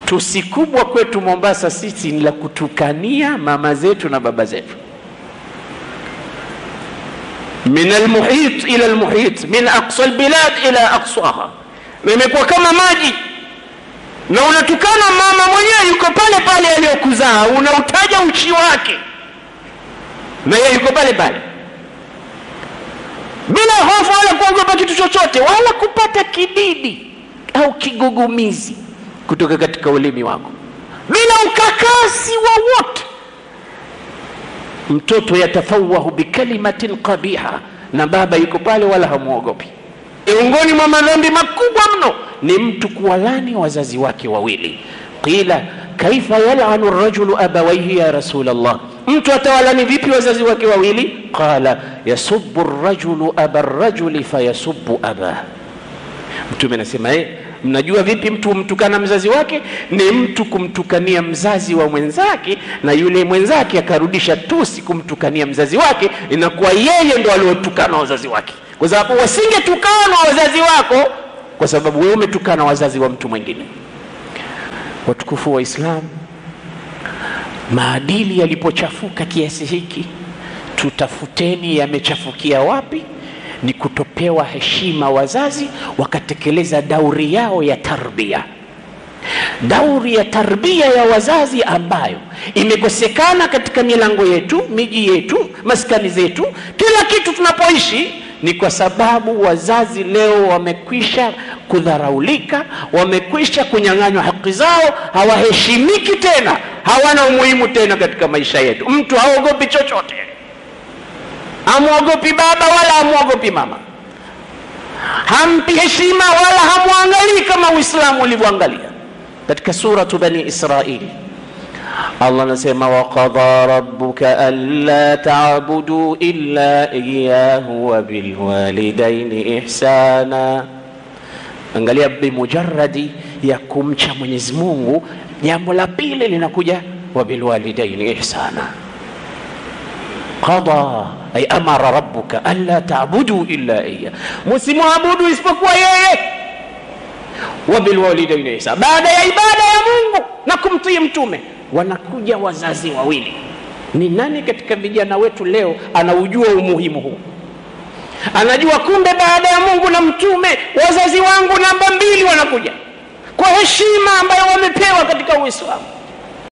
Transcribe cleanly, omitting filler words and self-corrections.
tusi kubwa kwetu Mombasa sisi ni la kutukania mama zetu na baba zetu. Min almuhit ila almuhit, min aqsa albilad ila aqsaha. Imekuwa kama maji, na unatukana mama mwenyewe yuko pale pale aliyokuzaa, unautaja uchi wake na yeye yuko pale pale, bila hofu wala kuogopa kitu chochote, wala kupata kididi au kigugumizi kutoka katika ulimi wako, bila ukakasi wowote. Mtoto yatafawahu bikalimatin qabiha, na baba yuko pale wala hamuogopi. Miongoni mwa madhambi makubwa mno ni mtu kuwalani wazazi wake wawili. Qila kaifa yal'anu ar-rajulu abawayhi ya Rasulullah, mtu atawalani vipi wazazi wake wawili? Qala yasubbu ar-rajulu aba ar-rajuli fayasubbu abah. Mtume anasema mnajua vipi mtu mtukana mzazi wake? Ni mtu kumtukania mzazi wa mwenzake, na yule mwenzake akarudisha tusi kumtukania mzazi wake, inakuwa yeye ndo aliyotukana wazazi wake, kwa sababu wasingetukana wazazi wako kwa sababu wewe umetukana wazazi wa mtu mwingine. Watukufu wa Islam, maadili yalipochafuka kiasi hiki, tutafuteni yamechafukia wapi. Ni kutopewa heshima wazazi wakatekeleza dauri yao ya tarbia. Dauri ya tarbia ya wazazi ambayo imekosekana katika milango yetu, miji yetu, maskani zetu, kila kitu tunapoishi, ni kwa sababu wazazi leo wamekwisha kudharaulika, wamekwisha kunyang'anywa haki zao, hawaheshimiki tena, hawana umuhimu tena katika maisha yetu. Mtu haogopi chochote, hamuogopi baba wala hamuogopi mama, hampi heshima wala hamuangalii kama Uislamu ulivyoangalia. Katika suratu Bani Israil Allah anasema wa qadha rabbuka alla ta'budu illa iyyahu wa bil walidayni ihsana. Angalia, bimujarradi ya kumcha Mwenyezi Mungu, jambo la pili linakuja wa bil walidayni ihsana. Qadha ay amara rabbuka alla ta'budu illa iyyah, msimuabudu isipokuwa yeye. Wa bil walidayni ihsana, baada ya ibada ya Mungu na kumtii mtume wanakuja wazazi wawili. Ni nani katika vijana wetu leo anaujua umuhimu huu? Anajua kumbe baada ya Mungu na mtume wazazi wangu namba 2 wanakuja kwa heshima ambayo wamepewa katika Uislamu.